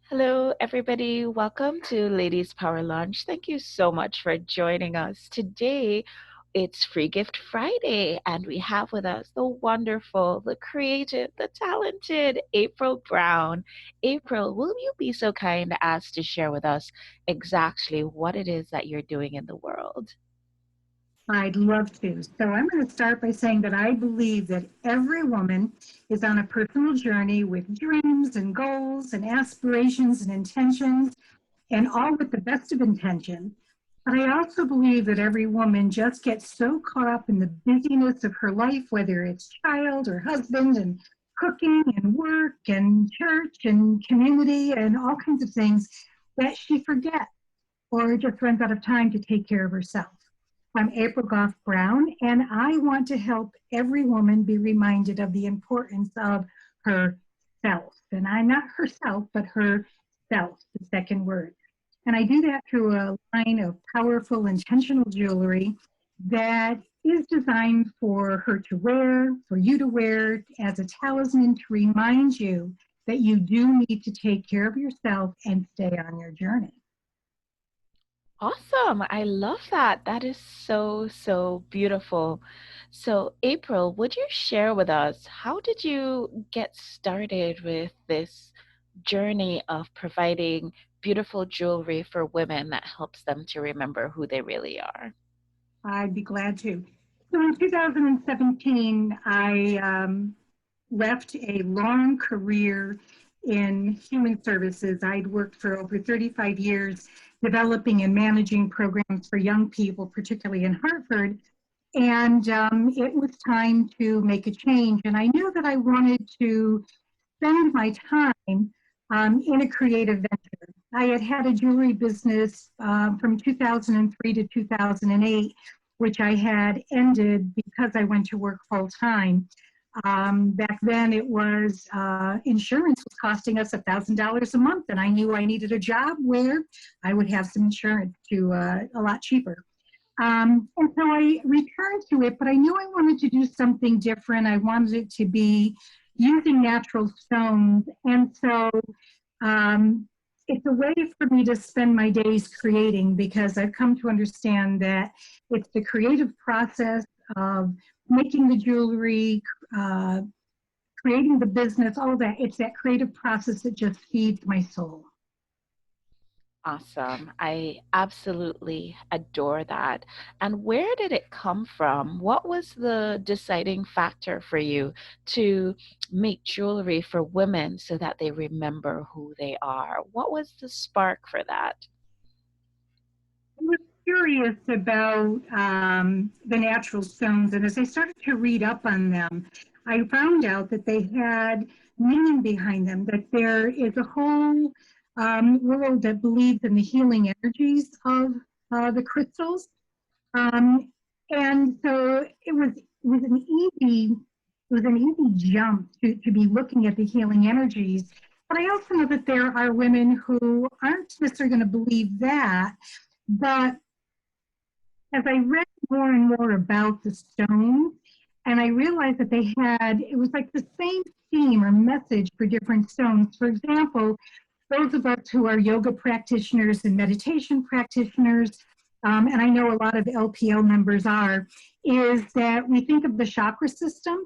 Hello, everybody. Welcome to Ladies Power Lunch. Thank you so much for joining us. Today, it's Free Gift Friday, and we have with us the wonderful, the creative, the talented April Brown. April, will you be so kind as to share with us exactly what it is that you're doing in the world? I'd love to. So I'm going to start by saying that I believe that every woman is on a personal journey with dreams and goals and aspirations and intentions, and all with the best of intentions. But I also believe that every woman just gets so caught up in the busyness of her life, whether it's child or husband and cooking and work and church and community and all kinds of things, that she forgets or just runs out of time to take care of herself. I'm April Goff Brown, and I want to help every woman be reminded of the importance of herself. And I'm not herself, but herself, the second word. And I do that through a line of powerful, intentional jewelry that is designed for her to wear, for you to wear as a talisman to remind you that you do need to take care of yourself and stay on your journey. Awesome. I love that. That is so, so beautiful. So, April, would you share with us how did you get started with this journey of providing beautiful jewelry for women that helps them to remember who they really are? I'd be glad to. So in 2017, I left a long career in human services. I'd worked for over 35 years developing and managing programs for young people, particularly in Hartford. And it was time to make a change. And I knew that I wanted to spend my time in a creative venture. I had had a jewelry business from 2003 to 2008, which I had ended because I went to work full time. Back then, it was insurance was costing us $1,000 a month, and I knew I needed a job where I would have some insurance to a lot cheaper. And so I returned to it, but I knew I wanted to do something different. I wanted it to be using natural stones. And so um, it's a way for me to spend my days creating because I've come to understand that it's the creative process of making the jewelry, uh, creating the business, all of that. It's that creative process that just feeds my soul. Awesome. I absolutely adore that. And where did it come from? What was the deciding factor for you to make jewelry for women so that they remember who they are? What was the spark for that? I was curious about the natural stones, and as I started to read up on them, I found out that they had meaning behind them, that there is a whole world that believes in the healing energies of the crystals. Um, and so it was an easy jump to be looking at the healing energies. But I also know that there are women who aren't necessarily going to believe that, but as I read more and more about the stones, and I realized that it was like the same theme or message for different stones. For example, those of us who are yoga practitioners and meditation practitioners, and I know a lot of LPL members are, is that we think of the chakra system.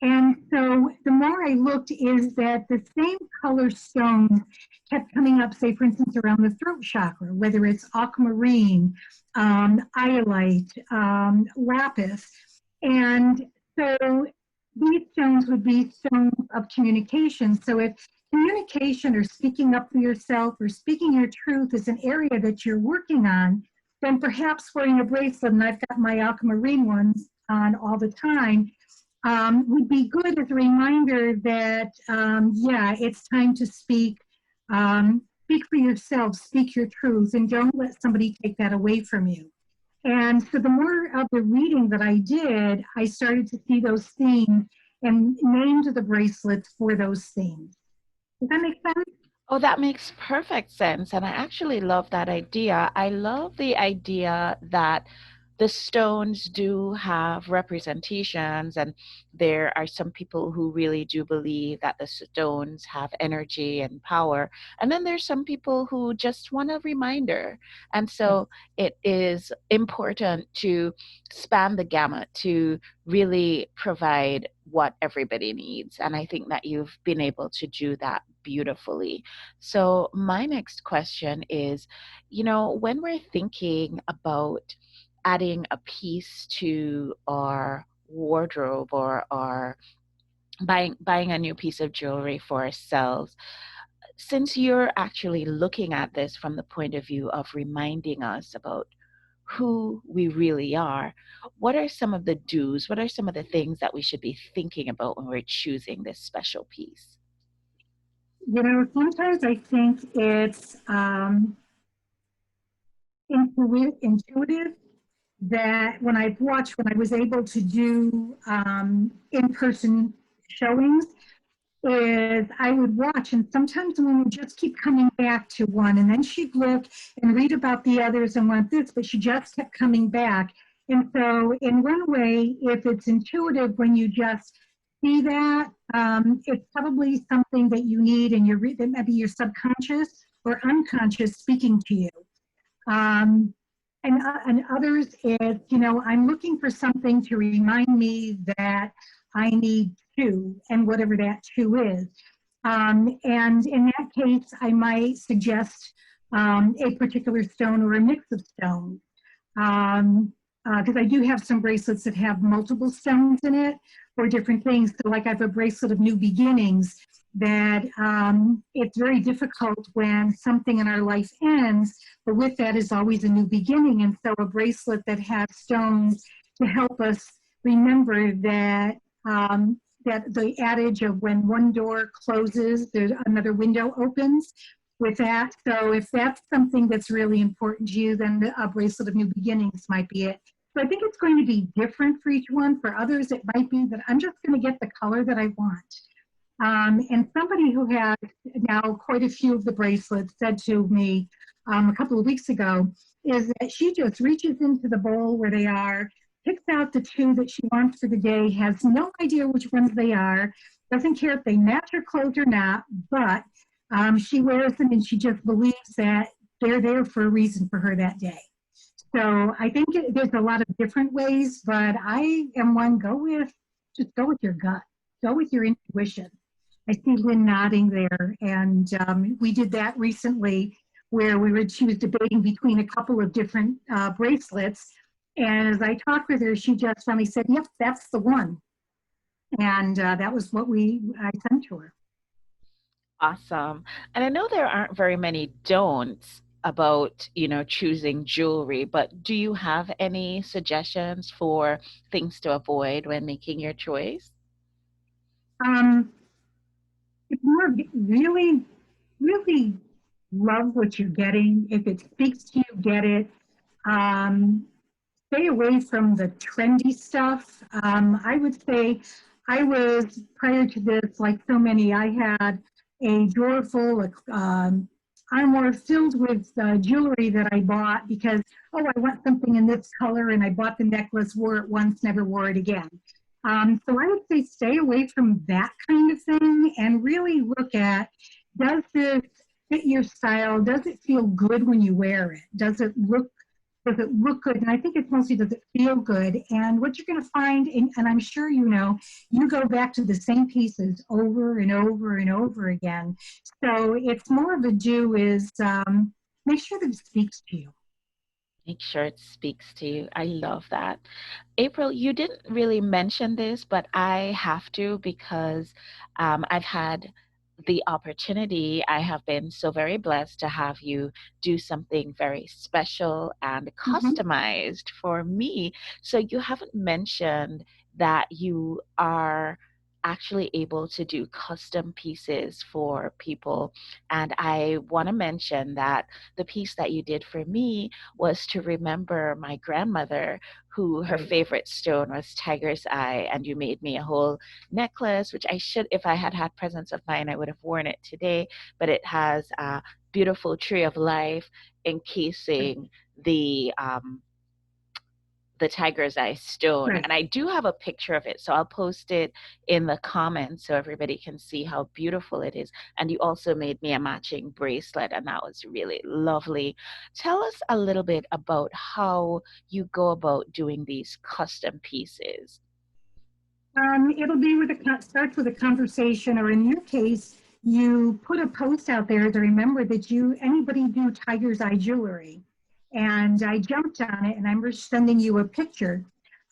And so the more I looked is that the same color stones kept coming up, say, for instance, around the throat chakra, whether it's aquamarine, iolite, lapis. And so these stones would be stones of communication. So if communication or speaking up for yourself or speaking your truth is an area that you're working on, then perhaps wearing a bracelet, and I've got my aquamarine ones on all the time, would be good as a reminder that, yeah, it's time to speak for yourself, speak your truth, and don't let somebody take that away from you. And so the more of the reading that I did, I started to see those themes and named the bracelets for those themes. Does that make sense? Oh, that makes perfect sense. And I actually love that idea. I love the idea that the stones do have representations, and there are some people who really do believe that the stones have energy and power. And then there's some people who just want a reminder. And Yes. so it is important to span the gamut to really provide what everybody needs. And I think that you've been able to do that beautifully. So, my next question is, when we're thinking about adding a piece to our wardrobe or our buying a new piece of jewelry for ourselves, since you're actually looking at this from the point of view of reminding us about who we really are, what are some of the do's? What are some of the things that we should be thinking about when we're choosing this special piece? Sometimes I think it's intuitive that when I was able to do in-person showings, is I would watch, and sometimes women would just keep coming back to one, and then she'd look and read about the others and want this, but she just kept coming back. And so, in one way, if it's intuitive when you just see that, it's probably something that you need, and that maybe your subconscious or unconscious speaking to you. Um, and others, I'm looking for something to remind me that I need two, and whatever that two is. And in that case, I might suggest a particular stone or a mix of stones. Um, because I do have some bracelets that have multiple stones in it or different things. So, like, I have a bracelet of new beginnings that it's very difficult when something in our life ends, but with that is always a new beginning. And so, a bracelet that has stones to help us remember that the adage of when one door closes, there's another window opens with that. So if that's something that's really important to you, then a bracelet of new beginnings might be it. So I think it's going to be different for each one. For others, it might be that I'm just going to get the color that I want. And somebody who has now quite a few of the bracelets said to me a couple of weeks ago is that she just reaches into the bowl where they are, picks out the two that she wants for the day, has no idea which ones they are, doesn't care if they match her clothes or not, but she wears them and she just believes that they're there for a reason for her that day. So I think there's a lot of different ways, but I am one, just go with your gut, go with your intuition. I see Lynn nodding there, and we did that recently where she was debating between a couple of different bracelets. And as I talked with her, she just finally said, yep, that's the one. And that was what I sent to her. Awesome. And I know there aren't very many don'ts about, choosing jewelry, but do you have any suggestions for things to avoid when making your choice? Um, if you really, really love what you're getting, if it speaks to you, get it. Um, Stay away from the trendy stuff. I would say I was, prior to this, like so many, I had a drawer full of armoire filled with jewelry that I bought because, oh, I want something in this color, and I bought the necklace, wore it once, never wore it again. So I would say stay away from that kind of thing and really look at, does this fit your style? Does it feel good when you wear it? Does it look good? And I think it's mostly, does it feel good? And what you're going to find, and I'm sure you go back to the same pieces over and over and over again. So it's more of a do is make sure that it speaks to you. Make sure it speaks to you. I love that. April, you didn't really mention this, but I have to because I've had the opportunity. I have been so very blessed to have you do something very special and Mm-hmm. customized for me. So you haven't mentioned that you are actually able to do custom pieces for people. And I want to mention that the piece that you did for me was to remember my grandmother, who her Right. favorite stone was tiger's eye. And you made me a whole necklace, which I should, if I had had presence of mind, I would have worn it today. But it has a beautiful tree of life Right. encasing the the tiger's eye stone. Right. And I do have a picture of it, so I'll post it in the comments so everybody can see how beautiful it is. And you also made me a matching bracelet, and that was really lovely. Tell us a little bit about how you go about doing these custom pieces. It'll be with starts with a conversation, or in your case, you put a post out there to remember that anybody do tiger's eye jewelry, and I jumped on it, and I'm sending you a picture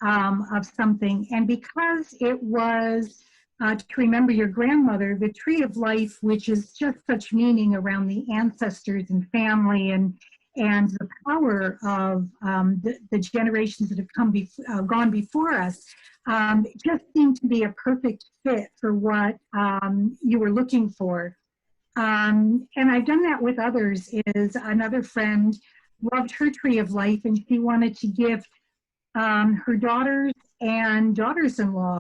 of something, and because it was to remember your grandmother, the tree of life, which is just such meaning around the ancestors and family and the power of the generations that have gone before us. It just seemed to be a perfect fit for what you were looking for. And I've done that with others. Is another friend loved her tree of life, and she wanted to gift her daughters and daughters-in-law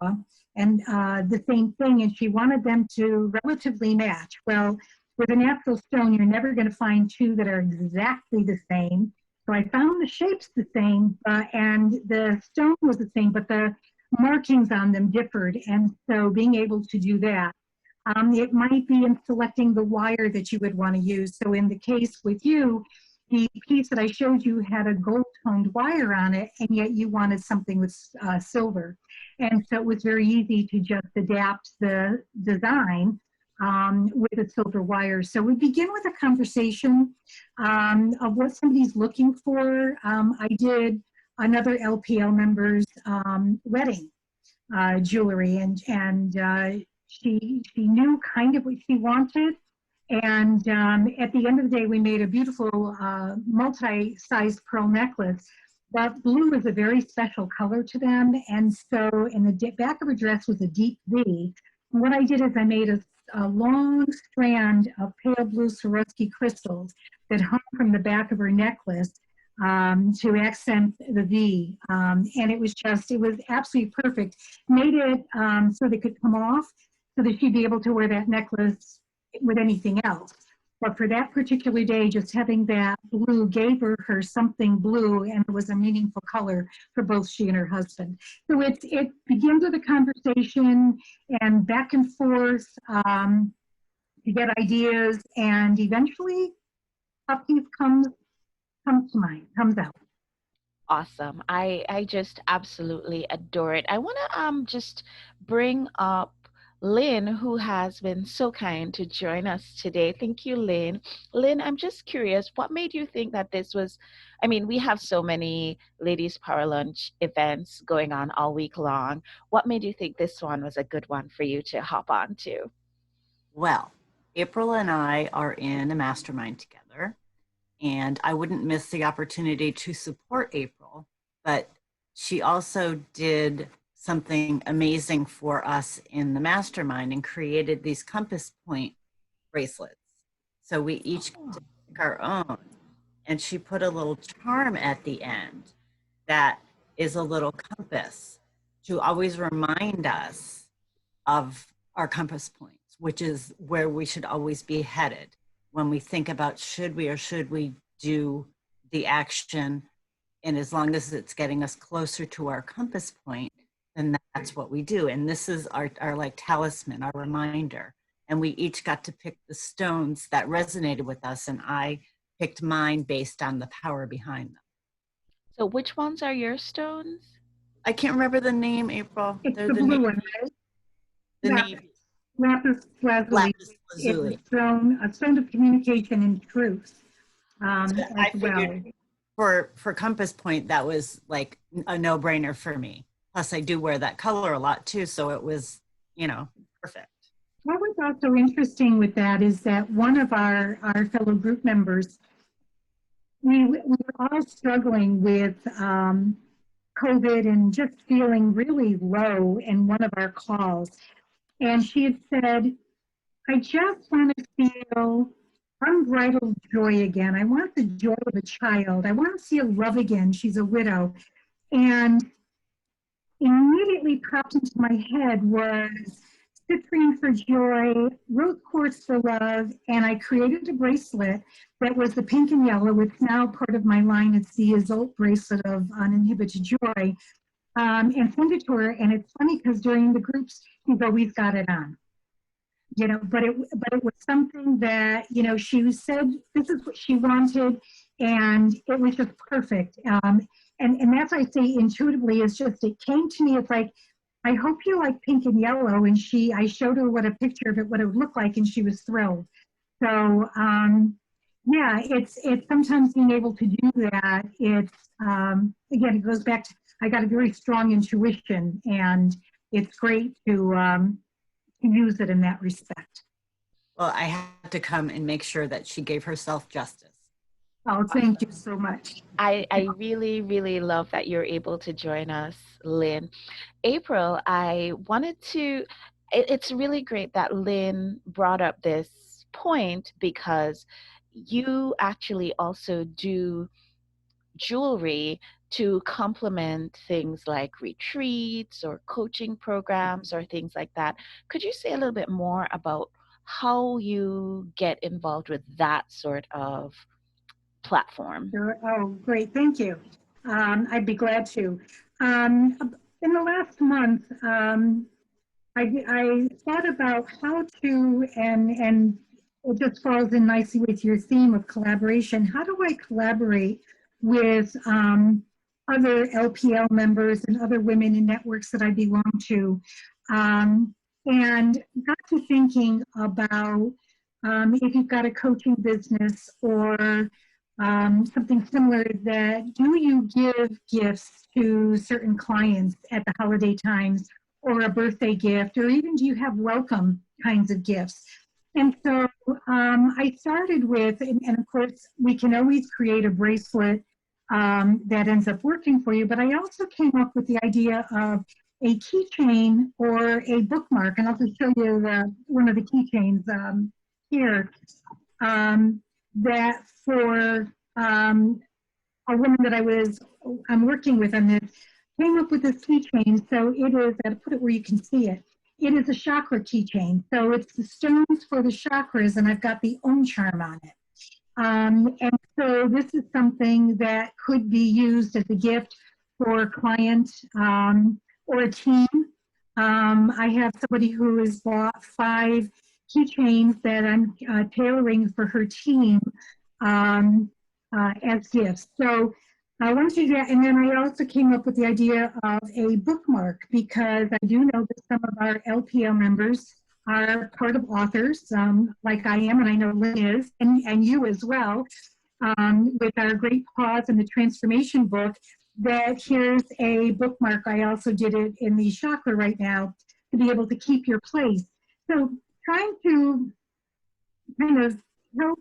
and the same thing, and she wanted them to relatively match. Well, with a natural stone, you're never going to find two that are exactly the same. So I found the shapes the same, and the stone was the same, but the markings on them differed. And so being able to do that, it might be in selecting the wire that you would want to use. So in the case with you, the piece that I showed you had a gold toned wire on it, and yet you wanted something with silver. And so it was very easy to just adapt the design with a silver wire. So we begin with a conversation of what somebody's looking for. I did another LPL member's wedding jewelry, and she knew kind of what she wanted. And at the end of the day, we made a beautiful multi-sized pearl necklace. But blue is a very special color to them. And so in the back of her dress was a deep V. And what I did is I made a long strand of pale blue Swarovski crystals that hung from the back of her necklace to accent the V. And it was absolutely perfect. Made it so they could come off so that she'd be able to wear that necklace with anything else. But for that particular day, just having that blue gave her something blue, and it was a meaningful color for both she and her husband. So it begins with a conversation and back and forth to get ideas, and eventually a piece comes to mind, comes out. Awesome. I just absolutely adore it. I want to just bring up Lynn, who has been so kind to join us today. Thank you, Lynn. Lynn, I'm just curious, what made you think that this was, I mean, we have so many Ladies Power Lunch events going on all week long. What made you think this one was a good one for you to hop on to? Well, April and I are in a mastermind together, and I wouldn't miss the opportunity to support April, but she also did something amazing for us in the mastermind and created these compass point bracelets. So we each pick our own, and she put a little charm at the end that is a little compass to always remind us of our compass points, which is where we should always be headed when we think about should we do the action. And as long as it's getting us closer to our compass point, then that's what we do. And this is our like talisman, our reminder. And we each got to pick the stones that resonated with us, and I picked mine based on the power behind them. So which ones are your stones? I can't remember the name, April. It's the blue one, right? The Yeah. name. Lapis lazuli. Lapis lazuli. It's a stone of communication and truth So as well. For compass point, that was like a no-brainer for me. Plus, I do wear that color a lot too, so it was, perfect. What was also interesting with that is that one of our fellow group members, we were all struggling with COVID and just feeling really low in one of our calls. And she had said, I just want to feel unbridled joy again. I want the joy of a child. I want to feel love again. She's a widow. And immediately popped into my head was citrine for joy, rose quartz for love, and I created a bracelet that was the pink and yellow. It's now part of my line. It's the Isolt bracelet of uninhibited joy, and send it to her. And it's funny because during the groups, she's always got it on. But it was something that she said this is what she wanted, and it was just perfect. And that's why I say intuitively. It's just it came to me. It's like, I hope you like pink and yellow. And I showed her what a picture of it, what it would look like, and she was thrilled. So yeah, it's sometimes being able to do that. It's again, it goes back to I got a very strong intuition, and it's great to use it in that respect. Well, I had to come and make sure that she gave herself justice. Oh, thank you so much. I really, really love that you're able to join us, Lynn. April, I wanted to, it's really great that Lynn brought up this point because you actually also do jewelry to complement things like retreats or coaching programs or things like that. Could you say a little bit more about how you get involved with that sort of platform? Sure. Oh, great. Thank you. I'd be glad to. Um, in the last month, I thought about how to, and it just falls in nicely with your theme of collaboration. How do I collaborate with other LPL members and other women in networks that I belong to? And got to thinking about if you've got a coaching business or something similar, that do you give gifts to certain clients at the holiday times, or a birthday gift, or even do you have welcome kinds of gifts? And so I started with, and of course, we can always create a bracelet that ends up working for you, but I also came up with the idea of a keychain or a bookmark, and I'll just show you one of the keychains here, that for a woman that I'm working with on this, came up with this keychain. So it is, I'll put it where you can see it. It is a chakra keychain. So it's the stones for the chakras, and I've got the Om charm on it. And so this is something that could be used as a gift for a client or a team. I have somebody who has bought 5 keychains that I'm tailoring for her team as gifts. So I wanted to do that. And then I also came up with the idea of a bookmark, because I do know that some of our LPL members are part of authors, like I am, and I know Lynn is, and you as well, with our Great Pause and the Transformation book, that here's a bookmark. I also did it in the chakra right now to be able to keep your place. So trying to kind of help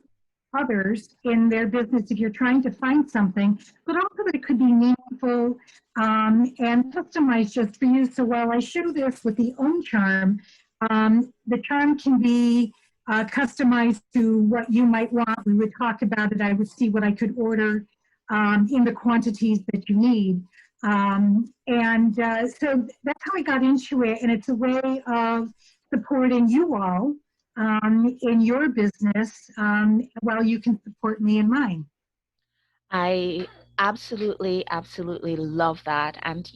others in their business if you're trying to find something, but also that it could be meaningful and customized just for you. So while I show this with the Om charm, the charm can be customized to what you might want. We would talk about it. I would see what I could order in the quantities that you need. So that's how I got into it. And it's a way of supporting you all in your business while you can support me in mine. I absolutely, absolutely love that. And,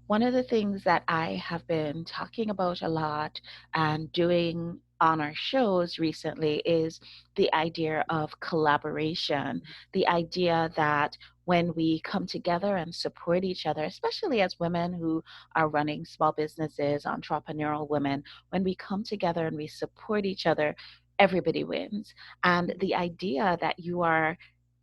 one of the things that I have been talking about a lot and doing on our shows recently is the idea of collaboration, the idea that when we come together and support each other, especially as women who are running small businesses, entrepreneurial women, when we come together and we support each other, everybody wins. And the idea that you are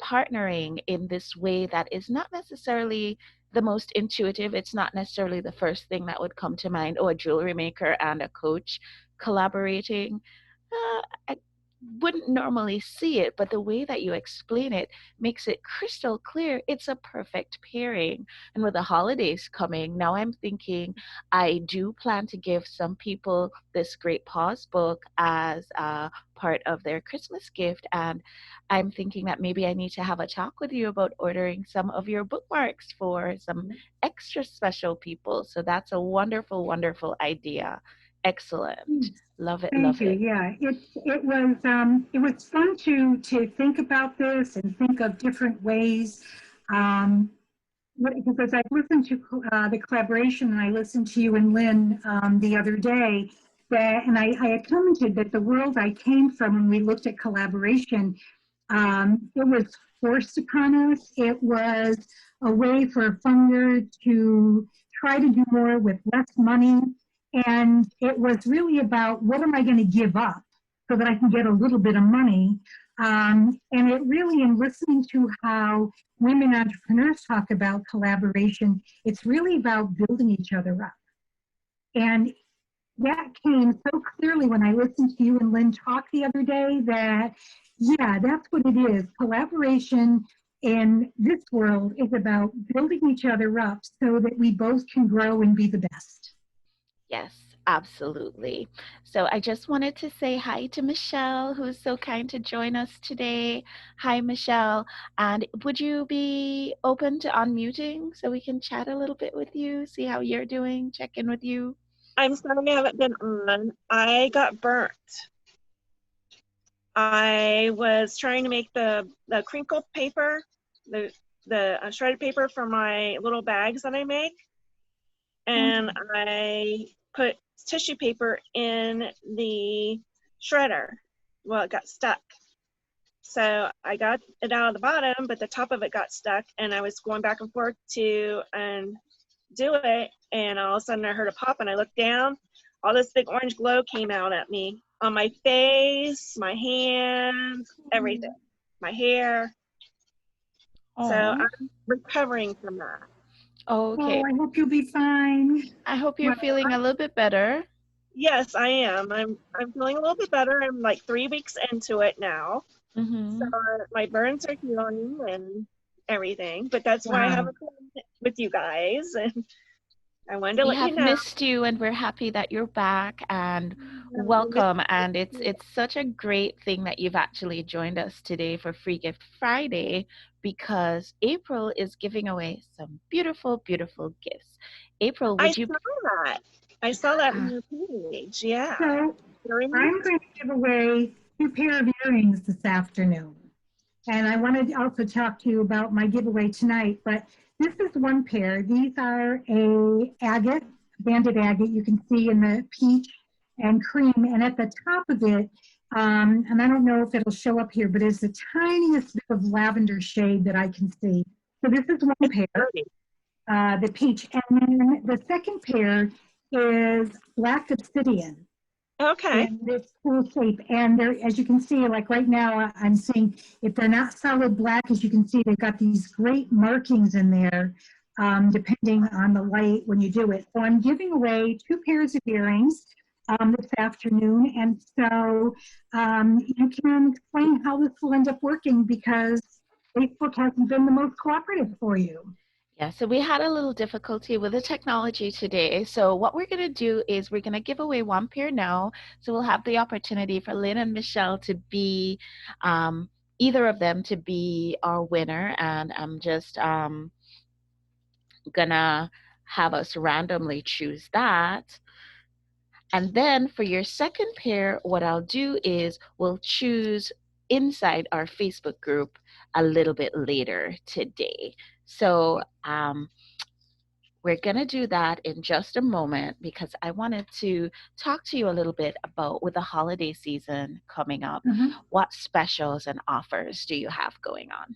partnering in this way that is not necessarily the most intuitive. It's not necessarily the first thing that would come to mind. Oh, a jewelry maker and a coach collaborating. I wouldn't normally see it, but the way that you explain it makes it crystal clear. It's a perfect pairing. And with the holidays coming, now I'm thinking I do plan to give some people this Great Pause book as a part of their Christmas gift. And I'm thinking that maybe I need to have a talk with you about ordering some of your bookmarks for some extra special people. So that's a wonderful, wonderful idea. Excellent. Love it, Thank love you. it. Yeah, it was fun to think about this and think of different ways. Um, because I listened to the collaboration, and I listened to you and Lynn the other day, and I had commented that the world I came from when we looked at collaboration, it was forced upon us. It was a way for a funder to try to do more with less money. And it was really about what am I going to give up so that I can get a little bit of money. And it really, in listening to how women entrepreneurs talk about collaboration, it's really about building each other up. And that came so clearly when I listened to you and Lynn talk the other day that, yeah, that's what it is. Collaboration in this world is about building each other up so that we both can grow and be the best. Yes, absolutely. So I just wanted to say hi to Michelle, who's so kind to join us today. Hi, Michelle. And would you be open to unmuting so we can chat a little bit with you, see how you're doing, check in with you? I'm sorry I haven't been on. I got burnt. I was trying to make the crinkle paper, the shredded paper for my little bags that I make, and I put tissue paper in the shredder. Well, it got stuck. So I got it out of the bottom, but the top of it got stuck, and I was going back and forth to do it, and all of a sudden I heard a pop, and I looked down. All this big orange glow came out at me on my face, my hands, everything, my hair. So Oh, I'm recovering from that. okay. Oh, I hope you'll be fine. I hope you're Well, feeling a little bit better. Yes, I am. I'm feeling a little bit better. I'm like 3 weeks into it now. So Mm-hmm. my burns are healing and everything. But that's why I wow. haven't been with you guys, and I wanted to We let you have know. missed you and we're happy that you're back and welcome. And it's such a great thing that you've actually joined us today for Free Gift Friday because April is giving away some beautiful, beautiful gifts. April, I would you saw that. I saw that on uh, your page. Yeah. So Very I'm nice. going to give away 2 pair of earrings this afternoon. And I wanted to also talk to you about my giveaway tonight, but this is 1 pair. These are a agate, banded agate, you can see in the peach and cream. And at the top of it, and I don't know if it'll show up here, but it's the tiniest bit of lavender shade that I can see. So this is 1 pair, Pretty. the peach. And then the second pair is black obsidian Okay. in this cool shape. And there, as you can see, like right now, I'm seeing if they're not solid black, as you can see, they've got these great markings in there, depending on the light when you do it. So I'm giving away 2 pairs of earrings this afternoon. And so you can explain how this will end up working because Facebook hasn't been the most cooperative for you. Yeah, so we had a little difficulty with the technology today. So what we're going to do is we're going to give away 1 pair now. So we'll have the opportunity for Lynn and Michelle to be either of them to be our winner. And I'm just gonna have us randomly choose that. And then for your second pair, what I'll do is we'll choose inside our Facebook group a little bit later today. So we're going to do that in just a moment because I wanted to talk to you a little bit about with the holiday season coming up, what specials and offers do you have going on?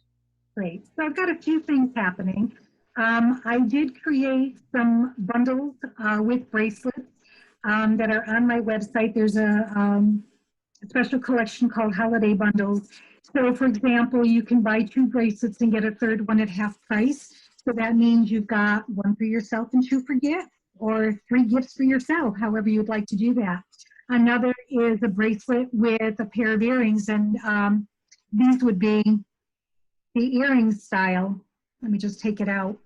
Great. So I've got a few things happening. I did create some bundles with bracelets that are on my website. There's a special collection called Holiday Bundles. So, for example, you can buy 2 bracelets and get a third one at half price. So that means you've got 1 for yourself and 2 for gift, or 3 gifts for yourself, however you'd like to do that. Another is a bracelet with a pair of earrings, and these would be the earring style. Let me just take it out.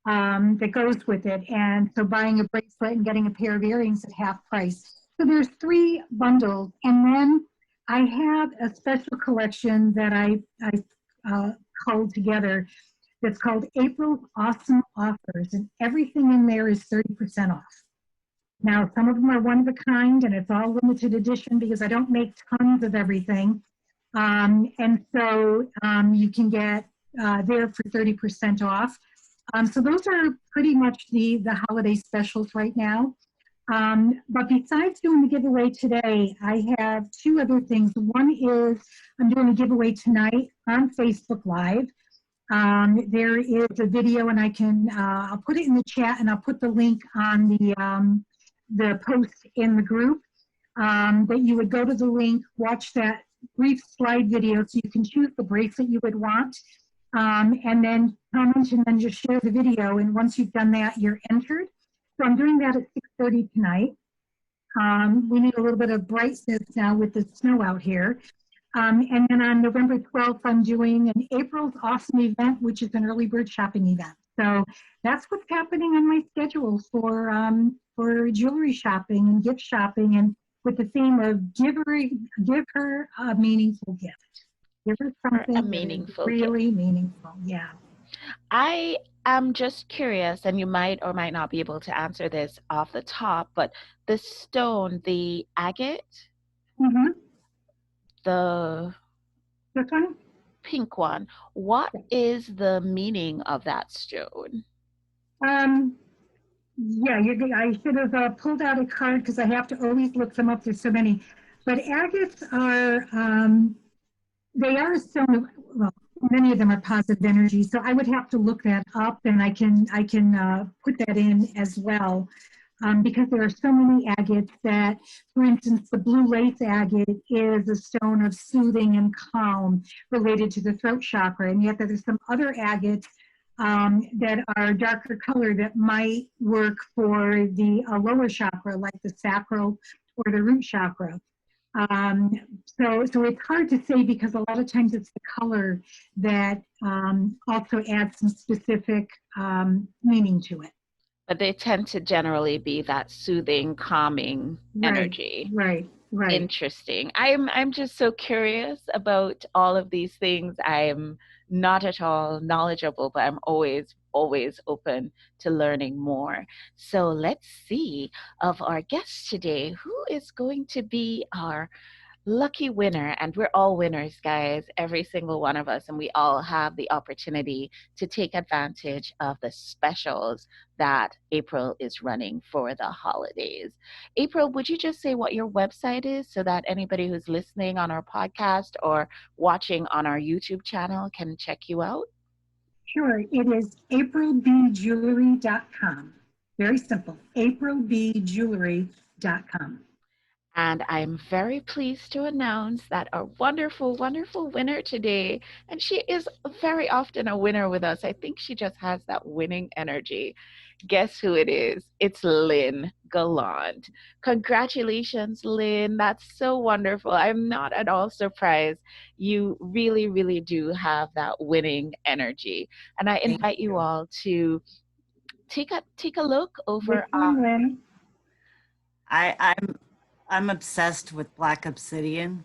That goes with it. And so buying a bracelet and getting a pair of earrings at half price. So there's 3 bundles. And then I have a special collection that I called together that's called April's Awesome Offers. And everything in there is 30% off. Now, some of them are one of a kind, and it's all limited edition because I don't make tons of everything. And so you can get there for 30% off. So those are pretty much the holiday specials right now. But besides doing the giveaway today, I have two other things. One is I'm doing a giveaway tonight on Facebook Live. There is a video, and I'll put it in the chat, and I'll put the link on the post in the group. That you would go to the link, watch that brief slide video, so you can choose the bracelet you would want, and then comment and then just share the video. And once you've done that, you're entered. So I'm doing that at 6:30 tonight. We need a little bit of brightness now with the snow out here. And then on November 12th, I'm doing an April's Awesome event, which is an early bird shopping event. So that's what's happening on my schedule for jewelry shopping and gift shopping, and with the theme of give her a meaningful gift. Give her something A meaningful that is really gift. meaningful. Yeah. I am just curious, and you might or might not be able to answer this off the top, but the stone, the agate, Mm-hmm. the This one? pink one, what is the meaning of that stone? Yeah, I should have pulled out a card because I have to always look them up. There's so many. But agates are, they are a stone of, well, many of them are positive energy. So I would have to look that up, and I can put that in as well. Because there are so many agates that, for instance, the blue lace agate is a stone of soothing and calm related to the throat chakra. And yet there's some other agates that are darker color that might work for the lower chakra, like the sacral or the root chakra. So it's hard to say because a lot of times it's the color that also adds some specific meaning to it. But they tend to generally be that soothing, calming energy. Right. Interesting. I'm just so curious about all of these things. I'm not at all knowledgeable, but I'm always open to learning more. So let's see, of our guests today, who is going to be our lucky winner. And we're all winners, guys, every single one of us, and we all have the opportunity to take advantage of the specials that April is running for the holidays. April, would you just say what your website is so that anybody who's listening on our podcast or watching on our YouTube channel can check you out? Sure. It is aprilbjewelry.com. Very simple. aprilbjewelry.com. And I'm very pleased to announce that our wonderful, wonderful winner today, and she is very often a winner with us. I think she just has that winning energy. Guess who it is? It's Lynn Gallant. Congratulations, Lynn. That's so wonderful. I'm not at all surprised. You really, really do have that winning energy. And I invite you all to take a look over. Lynn. I'm obsessed with Black Obsidian.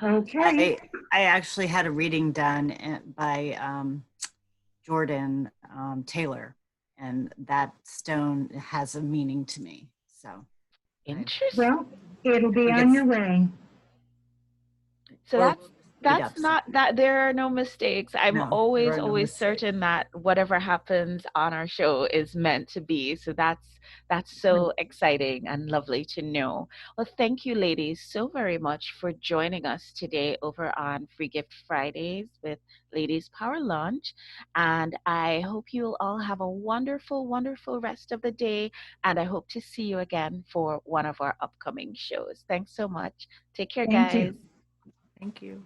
Okay. I actually had a reading done by Jordan Taylor, and that stone has a meaning to me. So interesting. Well, it'll be on your way. So that's not that there are no mistakes. I'm always certain that whatever happens on our show is meant to be. So that's so exciting and lovely to know. Well, thank you, ladies, so very much for joining us today over on Free Gift Fridays with Ladies Power Lunch. And I hope you'll all have a wonderful, wonderful rest of the day. And I hope to see you again for one of our upcoming shows. Thanks so much. Take care, guys. Thank you.